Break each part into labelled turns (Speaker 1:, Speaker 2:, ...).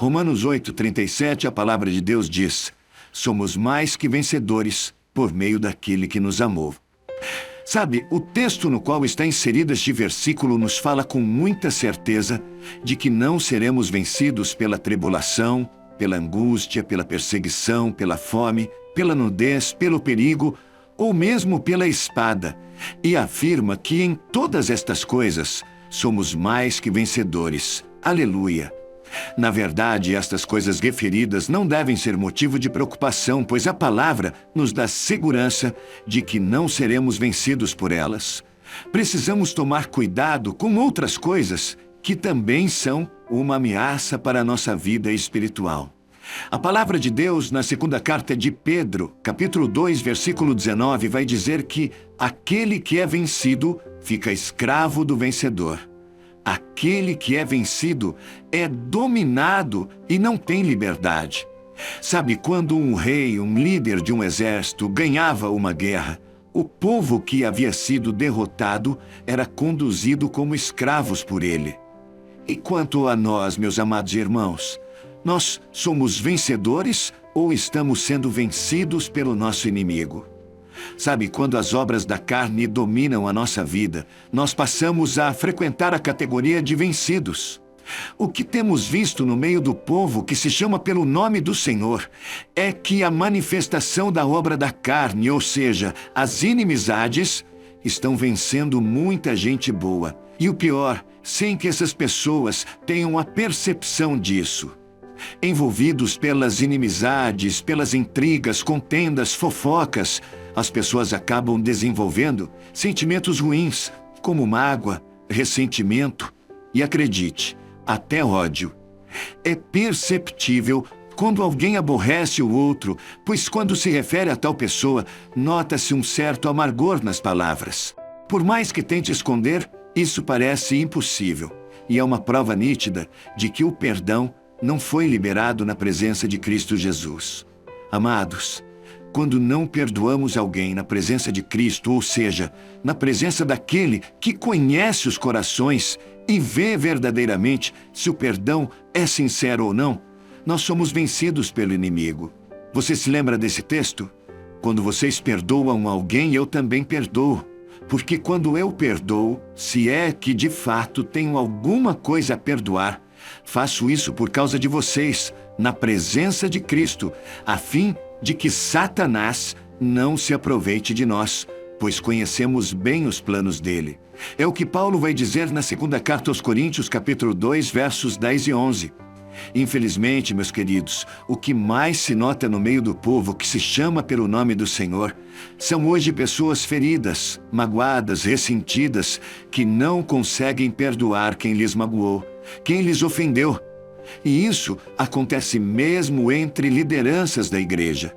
Speaker 1: Romanos 8:37, a palavra de Deus diz: somos mais que vencedores por meio daquele que nos amou. Sabe, o texto no qual está inserido este versículo nos fala com muita certeza de que não seremos vencidos pela tribulação, pela angústia, pela perseguição, pela fome, pela nudez, pelo perigo ou mesmo pela espada, e afirma que em todas estas coisas somos mais que vencedores. Aleluia! Na verdade, estas coisas referidas não devem ser motivo de preocupação, pois a palavra nos dá segurança de que não seremos vencidos por elas. Precisamos tomar cuidado com outras coisas que também são uma ameaça para a nossa vida espiritual. A palavra de Deus, na segunda carta de Pedro, capítulo 2, versículo 19, vai dizer que aquele que é vencido fica escravo do vencedor. Aquele que é vencido é dominado e não tem liberdade. Sabe, quando um rei, um líder de um exército, ganhava uma guerra, o povo que havia sido derrotado era conduzido como escravos por ele. E quanto a nós, meus amados irmãos, nós somos vencedores ou estamos sendo vencidos pelo nosso inimigo? Sabe, quando as obras da carne dominam a nossa vida, nós passamos a frequentar a categoria de vencidos. O que temos visto no meio do povo que se chama pelo nome do Senhor é que a manifestação da obra da carne, ou seja, as inimizades, estão vencendo muita gente boa. E o pior, sem que essas pessoas tenham a percepção disso. Envolvidos pelas inimizades, pelas intrigas, contendas, fofocas, as pessoas acabam desenvolvendo sentimentos ruins, como mágoa, ressentimento e, acredite, até ódio. É perceptível quando alguém aborrece o outro, pois quando se refere a tal pessoa, nota-se um certo amargor nas palavras. Por mais que tente esconder, isso parece impossível, e é uma prova nítida de que o perdão não foi liberado na presença de Cristo Jesus. Amados, quando não perdoamos alguém na presença de Cristo, ou seja, na presença daquele que conhece os corações e vê verdadeiramente se o perdão é sincero ou não, nós somos vencidos pelo inimigo. Você se lembra desse texto? Quando vocês perdoam alguém, eu também perdoo. Porque quando eu perdoo, se é que de fato tenho alguma coisa a perdoar, faço isso por causa de vocês, na presença de Cristo, a fim de que Satanás não se aproveite de nós, pois conhecemos bem os planos dele. É o que Paulo vai dizer na segunda carta aos Coríntios, capítulo 2, versos 10 e 11. Infelizmente, meus queridos, o que mais se nota no meio do povo que se chama pelo nome do Senhor são hoje pessoas feridas, magoadas, ressentidas, que não conseguem perdoar quem lhes magoou, quem lhes ofendeu. E isso acontece mesmo entre lideranças da igreja.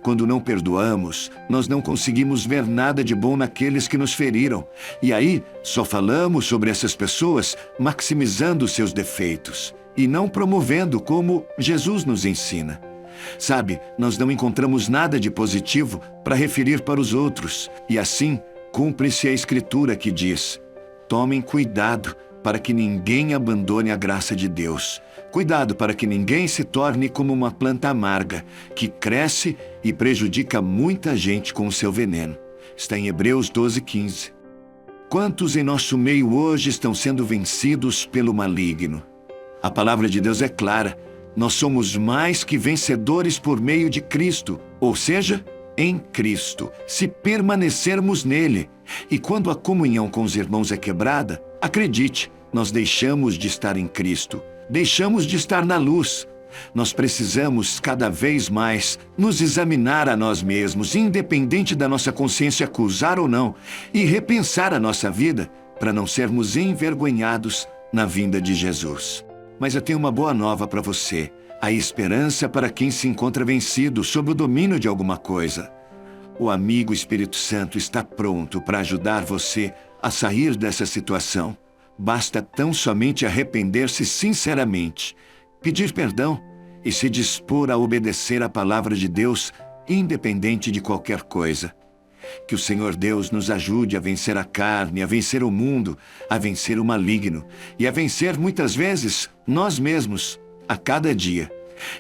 Speaker 1: Quando não perdoamos, nós não conseguimos ver nada de bom naqueles que nos feriram. E aí, só falamos sobre essas pessoas maximizando seus defeitos e não promovendo como Jesus nos ensina. Sabe, nós não encontramos nada de positivo para referir para os outros. E assim, cumpre-se a Escritura que diz: tomem cuidado para que ninguém abandone a graça de Deus. Cuidado para que ninguém se torne como uma planta amarga, que cresce e prejudica muita gente com o seu veneno. Está em Hebreus 12:15. Quantos em nosso meio hoje estão sendo vencidos pelo maligno? A palavra de Deus é clara. Nós somos mais que vencedores por meio de Cristo, ou seja, em Cristo, se permanecermos nele. E quando a comunhão com os irmãos é quebrada, acredite, nós deixamos de estar em Cristo, deixamos de estar na luz. Nós precisamos cada vez mais nos examinar a nós mesmos, independente da nossa consciência acusar ou não, e repensar a nossa vida para não sermos envergonhados na vinda de Jesus. Mas eu tenho uma boa nova para você. Há esperança para quem se encontra vencido sob o domínio de alguma coisa. O amigo Espírito Santo está pronto para ajudar você a sair dessa situação. Basta tão somente arrepender-se sinceramente, pedir perdão e se dispor a obedecer a palavra de Deus, independente de qualquer coisa. Que o Senhor Deus nos ajude a vencer a carne, a vencer o mundo, a vencer o maligno e a vencer muitas vezes nós mesmos, a cada dia.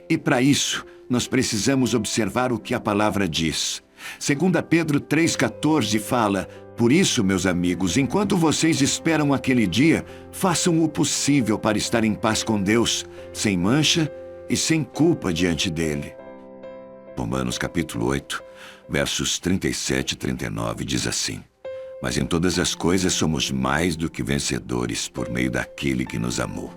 Speaker 1: E para isso, nós precisamos observar o que a palavra diz. 2 Pedro 3,14 fala: por isso, meus amigos, enquanto vocês esperam aquele dia, façam o possível para estar em paz com Deus, sem mancha e sem culpa diante dele. Romanos capítulo 8, versos 37 e 39 diz assim: mas em todas as coisas somos mais do que vencedores por meio daquele que nos amou.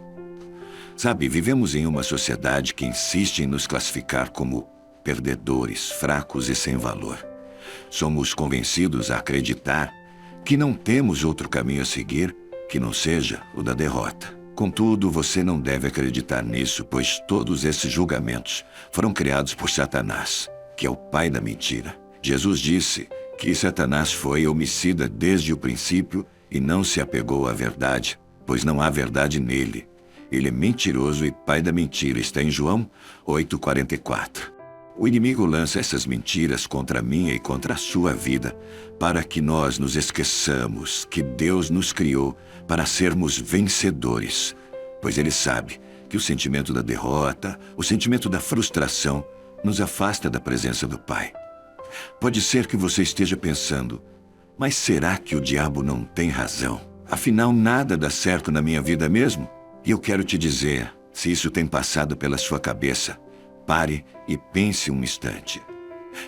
Speaker 1: Sabe, vivemos em uma sociedade que insiste em nos classificar como perdedores, fracos e sem valor. Somos convencidos a acreditar que não temos outro caminho a seguir que não seja o da derrota. Contudo, você não deve acreditar nisso, pois todos esses julgamentos foram criados por Satanás, que é o pai da mentira. Jesus disse que Satanás foi homicida desde o princípio e não se apegou à verdade, pois não há verdade nele. Ele é mentiroso e pai da mentira. Está em João 8,44. O inimigo lança essas mentiras contra a minha e contra a sua vida, para que nós nos esqueçamos que Deus nos criou para sermos vencedores, pois ele sabe que o sentimento da derrota, o sentimento da frustração, nos afasta da presença do Pai. Pode ser que você esteja pensando: mas será que o diabo não tem razão? Afinal, nada dá certo na minha vida mesmo? E eu quero te dizer, se isso tem passado pela sua cabeça, pare e pense um instante.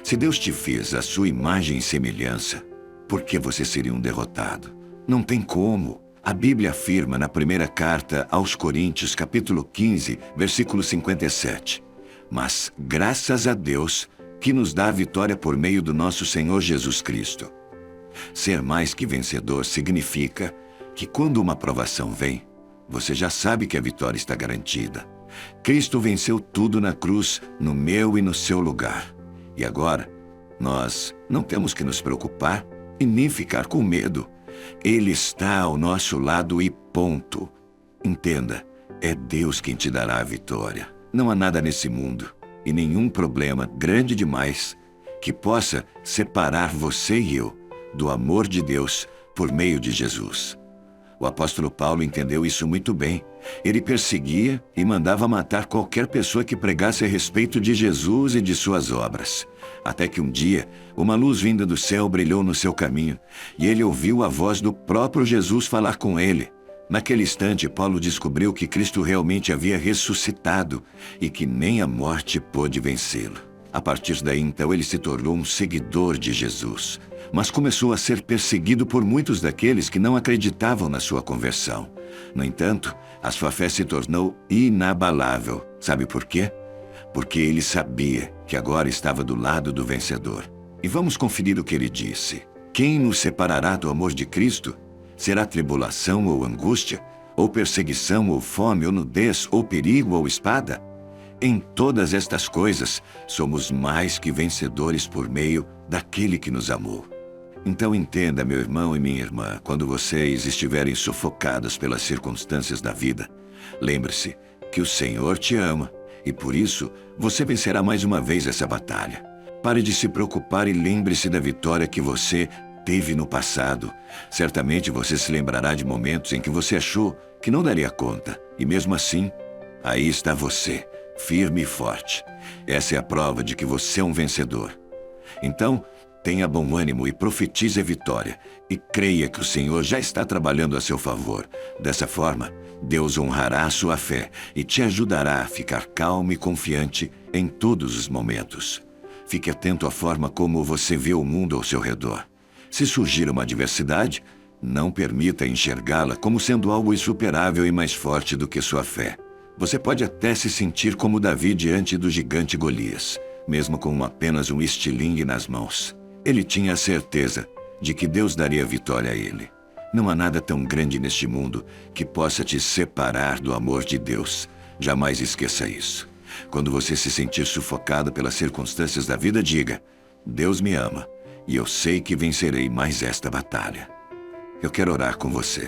Speaker 1: Se Deus te fez a sua imagem e semelhança, por que você seria um derrotado? Não tem como. A Bíblia afirma na primeira carta aos Coríntios, capítulo 15, versículo 57. Mas graças a Deus que nos dá a vitória por meio do nosso Senhor Jesus Cristo. Ser mais que vencedor significa que quando uma provação vem, você já sabe que a vitória está garantida. Cristo venceu tudo na cruz, no meu e no seu lugar. E agora, nós não temos que nos preocupar e nem ficar com medo. Ele está ao nosso lado e ponto. Entenda, é Deus quem te dará a vitória. Não há nada nesse mundo e nenhum problema grande demais que possa separar você e eu do amor de Deus por meio de Jesus. O apóstolo Paulo entendeu isso muito bem. Ele perseguia e mandava matar qualquer pessoa que pregasse a respeito de Jesus e de suas obras. Até que um dia, uma luz vinda do céu brilhou no seu caminho, e ele ouviu a voz do próprio Jesus falar com ele. Naquele instante, Paulo descobriu que Cristo realmente havia ressuscitado e que nem a morte pôde vencê-lo. A partir daí, então, ele se tornou um seguidor de Jesus, mas começou a ser perseguido por muitos daqueles que não acreditavam na sua conversão. No entanto, a sua fé se tornou inabalável. Sabe por quê? Porque ele sabia que agora estava do lado do vencedor. E vamos conferir o que ele disse. Quem nos separará do amor de Cristo? Será tribulação ou angústia? Ou perseguição, ou fome, ou nudez, ou perigo, ou espada? Em todas estas coisas, somos mais que vencedores por meio daquele que nos amou. Então entenda, meu irmão e minha irmã, quando vocês estiverem sufocados pelas circunstâncias da vida, lembre-se que o Senhor te ama e por isso você vencerá mais uma vez essa batalha. Pare de se preocupar e lembre-se da vitória que você teve no passado. Certamente você se lembrará de momentos em que você achou que não daria conta. E mesmo assim, aí está você, firme e forte. Essa é a prova de que você é um vencedor. Então, tenha bom ânimo e profetize a vitória. E creia que o Senhor já está trabalhando a seu favor. Dessa forma, Deus honrará a sua fé e te ajudará a ficar calmo e confiante em todos os momentos. Fique atento à forma como você vê o mundo ao seu redor. Se surgir uma adversidade, não permita enxergá-la como sendo algo insuperável e mais forte do que sua fé. Você pode até se sentir como Davi diante do gigante Golias, mesmo com apenas um estilingue nas mãos. Ele tinha a certeza de que Deus daria vitória a ele. Não há nada tão grande neste mundo que possa te separar do amor de Deus. Jamais esqueça isso. Quando você se sentir sufocado pelas circunstâncias da vida, diga: Deus me ama e eu sei que vencerei mais esta batalha. Eu quero orar com você.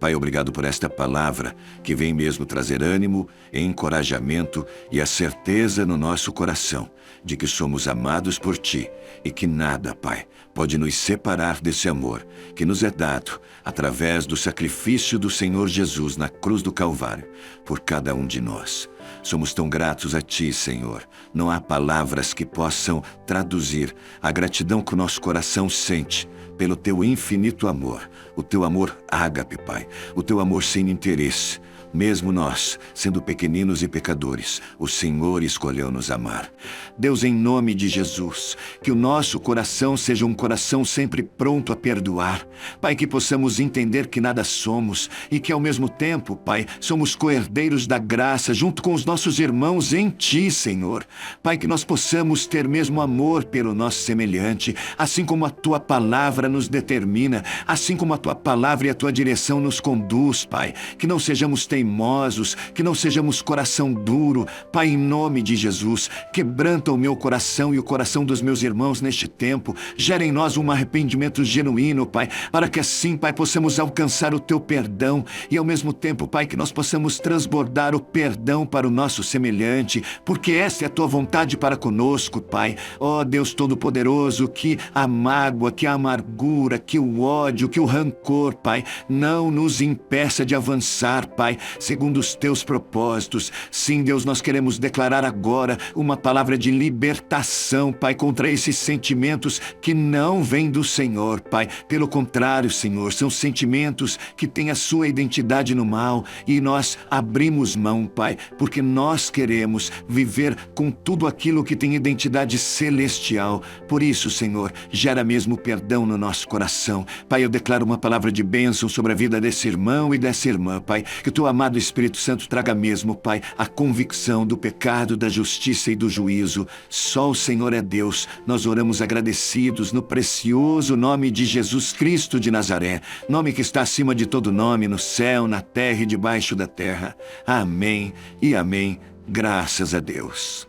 Speaker 1: Pai, obrigado por esta palavra, que vem mesmo trazer ânimo, encorajamento e a certeza no nosso coração de que somos amados por Ti e que nada, Pai, pode nos separar desse amor que nos é dado através do sacrifício do Senhor Jesus na cruz do Calvário por cada um de nós. Somos tão gratos a Ti, Senhor. Não há palavras que possam traduzir a gratidão que o nosso coração sente pelo Teu infinito amor, o Teu amor ágape, Pai, o Teu amor sem interesse. Mesmo nós, sendo pequeninos e pecadores, o Senhor escolheu nos amar. Deus, em nome de Jesus, que o nosso coração seja um coração sempre pronto a perdoar. Pai, que possamos entender que nada somos e que, ao mesmo tempo, Pai, somos coerdeiros da graça junto com os nossos irmãos em Ti, Senhor. Pai, que nós possamos ter mesmo amor pelo nosso semelhante, assim como a Tua palavra nos determina, assim como a Tua palavra e a Tua direção nos conduz, Pai. Que não sejamos teimosos, que não sejamos coração duro. Pai, em nome de Jesus, quebranta o meu coração e o coração dos meus irmãos neste tempo. Gera em nós um arrependimento genuíno, Pai, para que assim, Pai, possamos alcançar o Teu perdão e ao mesmo tempo, Pai, que nós possamos transbordar o perdão para o nosso semelhante, porque esta é a Tua vontade para conosco, Pai. Ó Deus Todo-Poderoso, que a mágoa, que a amargura, que o ódio, que o rancor, Pai, não nos impeça de avançar, Pai, segundo os Teus propósitos. Sim, Deus, nós queremos declarar agora uma palavra de libertação, Pai, contra esses sentimentos que não vêm do Senhor, Pai. Pelo contrário, Senhor, são sentimentos que têm a sua identidade no mal e nós abrimos mão, Pai, porque nós queremos viver com tudo aquilo que tem identidade celestial. Por isso, Senhor, gera mesmo perdão no nosso coração. Pai, eu declaro uma palavra de bênção sobre a vida desse irmão e dessa irmã, Pai, que o Teu amado Espírito Santo traga mesmo, Pai, a convicção do pecado, da justiça e do juízo. Só o Senhor é Deus. Nós oramos agradecidos no precioso nome de Jesus Cristo de Nazaré, nome que está acima de todo nome, no céu, na terra e debaixo da terra. Amém e amém. Graças a Deus.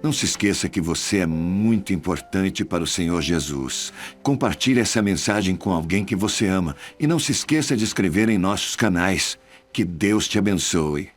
Speaker 1: Não se esqueça que você é muito importante para o Senhor Jesus. Compartilhe essa mensagem com alguém que você ama e não se esqueça de inscrever em nossos canais. Que Deus te abençoe.